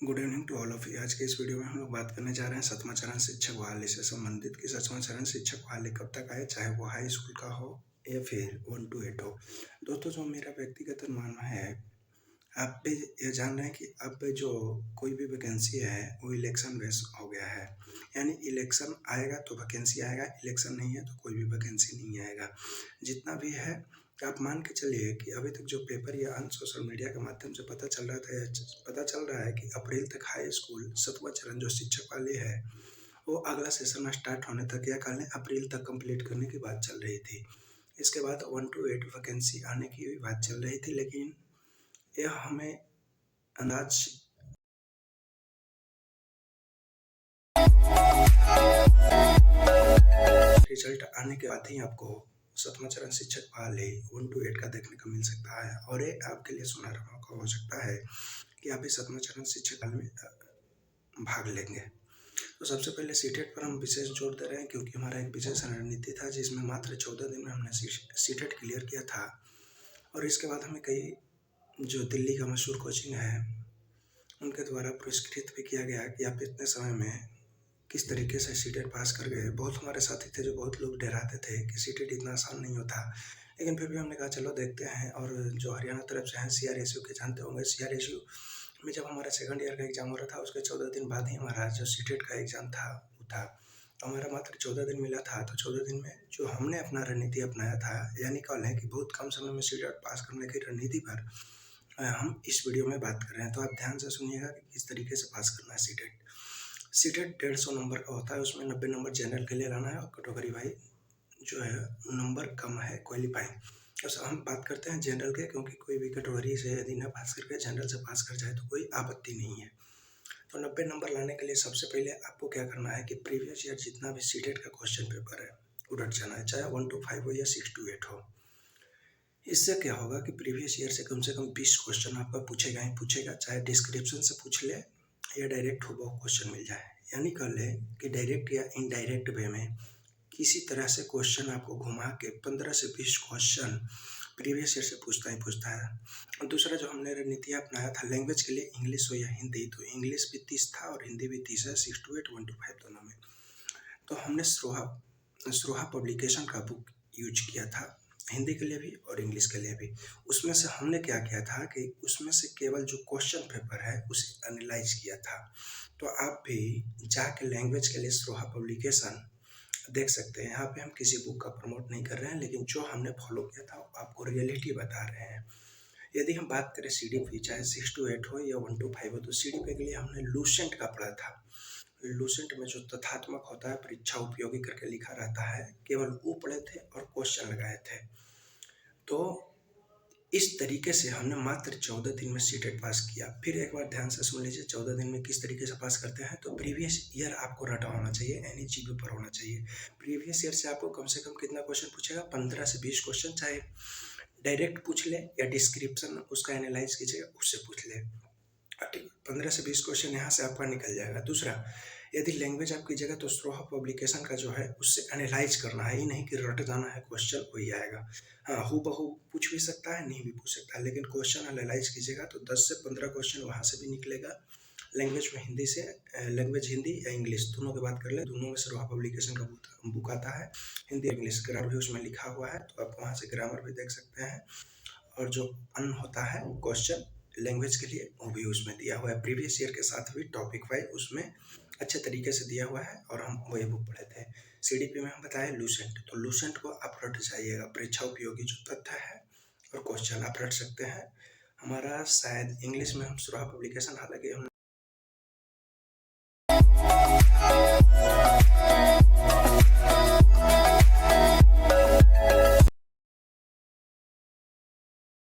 Good evening to all of you. आज के इस वीडियो में हम लोग बात करने जा रहे हैं 7वां चरण शिक्षक बहाली से संबंधित कि 7वां चरण शिक्षक बहाली कब तक आए, चाहे वो हाई स्कूल का हो या फिर 1 to 8 हो। दोस्तों, जो मेरा व्यक्तिगत मानना है, आप भी ये जान रहे हैं कि अब जो कोई भी वैकेंसी है वो इलेक्शन बेस हो गया है। यानी इलेक्शन आएगा तो वैकेंसी आएगा, इलेक्शन नहीं है तो कोई भी वैकेंसी नहीं आएगा। जितना भी है आप मान के चलिए कि अभी तक जो पेपर या अन्य सोशल मीडिया के माध्यम से पता चल रहा था, पता चल रहा है कि अप्रैल तक हाई स्कूल 7वां चरण जो शिक्षक वाले है वो अगला सेशन स्टार्ट होने तक या कल अप्रैल तक कंप्लीट करने की बात चल रही थी। इसके बाद 1 to 8 वैकेंसी आने की भी बात चल रही थी, लेकिन यह हमें अंदाज रिजल्ट आने के बाद ही आपको 7वां चरण शिक्षक बहाली 1 to 8 का देखने को मिल सकता है और ये आपके लिए सुनहरा मौका हो सकता है कि आप भी 7वां चरण शिक्षक बहाली में भाग लेंगे। तो सबसे पहले सीटेट पर हम विशेष जोर दे रहे हैं क्योंकि हमारा एक विशेष रणनीति था जिसमें मात्र 14 दिन में हमने सीटेट क्लियर किया था और इसके बाद हमें कई जो दिल्ली का मशहूर कोचिंग है उनके द्वारा पुरस्कृत भी किया गया कि आप इतने समय में किस तरीके से सीटेट पास कर गए। बहुत हमारे साथी थे जो बहुत लोग डराते थे कि सीटेट इतना आसान नहीं होता, लेकिन फिर भी हमने कहा चलो देखते हैं। और जो हरियाणा तरफ से हैं CRSU के जानते होंगे, CRSU में जब हमारा सेकंड ईयर का एग्ज़ाम हो रहा था उसके 14 दिन बाद ही हमारा जो सीटेट का एग्ज़ाम था वो था। तो हमारा मात्र 14 दिन मिला था। तो 14 दिन में जो हमने अपना रणनीति अपनाया था, यानी कॉल है कि बहुत कम समय में सीटेट पास करने की रणनीति पर हम इस वीडियो में बात कर रहे हैं। तो आप ध्यान से सुनिएगा कि किस तरीके से पास करना है सीटेट। सीटेट 150 नंबर का होता है, उसमें 90 नंबर जनरल के लिए लाना है और कैटेगरी वाइज जो है नंबर कम है क्वालिफाइंग। तो हम बात करते हैं जनरल के, क्योंकि कोई भी कैटेगरी से यदि ना पास करके जनरल से पास कर जाए तो कोई आपत्ति नहीं है। तो 90 नंबर लाने के लिए सबसे पहले आपको क्या करना है कि प्रीवियस ईयर जितना भी सीटेट का क्वेश्चन पेपर है उलट जाना है, चाहे 1 to 5 हो या 6 to 8 हो। इससे क्या होगा कि प्रीवियस ईयर से कम 20 क्वेश्चन आपका पूछेगा ही पूछेगा, चाहे डिस्क्रिप्शन से पूछ ले या डायरेक्ट हो क्वेश्चन मिल जाए। यानी कह ले कि डायरेक्ट या इनडायरेक्ट वे में किसी तरह से क्वेश्चन आपको घुमा के 15 से 20 क्वेश्चन प्रीवियस ईयर से पूछता ही पूछता है। और दूसरा जो हमने रणनीति अपनाया था लैंग्वेज के लिए, इंग्लिश हो या हिंदी, तो इंग्लिश भी 30 था और हिंदी भी 30 है, 6 to 8, 1 to 5 दोनों में। तो हमने स्रोहा पब्लिकेशन का बुक यूज किया था, हिंदी के लिए भी और इंग्लिश के लिए भी। उसमें से हमने क्या किया था कि उसमें से केवल जो क्वेश्चन पेपर है उसे एनालाइज किया था। तो आप भी जाके लैंग्वेज के लिए स्रोहा पब्लिकेशन देख सकते हैं। यहाँ पे हम किसी बुक का प्रमोट नहीं कर रहे हैं, लेकिन जो हमने फॉलो किया था आपको रियलिटी बता रहे हैं। यदि हम बात करें CDP, चाहे 6 to 8 हो या 1 to 5 हो, तो CDP के लिए हमने लूसेंट का पढ़ा था। लूसेंट में जो तथ्यात्मक होता है, परीक्षा उपयोगी करके लिखा रहता है, केवल वो पढ़े थे और क्वेश्चन लगाए थे। तो इस तरीके से हमने मात्र 14 दिन में सीटेट पास किया। फिर एक बार ध्यान से सुन लीजिए 14 दिन में किस तरीके से पास करते हैं। तो प्रीवियस ईयर आपको रटा होना चाहिए, यानी जीके पर होना चाहिए। प्रीवियस ईयर से आपको कम से कम कितना क्वेश्चन पूछेगा, 15 से 20 क्वेश्चन, चाहे डायरेक्ट पूछ ले या डिस्क्रिप्शन उसका एनालाइज कीजिएगा उससे पूछ ले। 15 से 20 क्वेश्चन यहाँ से आपका निकल जाएगा। दूसरा, यदि लैंग्वेज आप कीजिएगा तो स्रोहा पब्लिकेशन का जो है उससे एनालाइज करना है, ये नहीं कि रट जाना है क्वेश्चन वही आएगा। हाँ, हूबहू पूछ भी सकता है, नहीं भी पूछ सकता है, लेकिन क्वेश्चन एनालाइज कीजिएगा तो 10 से 15 क्वेश्चन वहाँ से भी निकलेगा। लैंग्वेज में हिंदी से लैंग्वेज हिंदी या इंग्लिश दोनों की बात कर ले, दोनों में स्रोहा पब्लिकेशन का बुक आता है, हिंदी इंग्लिश। ग्रामर भी उसमें लिखा हुआ है, तो आप वहाँ से ग्रामर भी देख सकते हैं। और जो अन्य होता है क्वेश्चन लैंग्वेज के लिए वो भी उसमें दिया हुआ है, प्रीवियस ईयर के साथ भी टॉपिक वाइज उसमें अच्छे तरीके से दिया हुआ है और हम वही बुक पढ़े थे। CDP में हम बताए लूसेंट, तो लूसेंट को आप रट जाइएगा। परीक्षा उपयोगी जो तथ्य है और क्वेश्चन आप रट सकते हैं। हमारा शायद इंग्लिश में हम स्रोहा पब्लिकेशन, हालांकि हम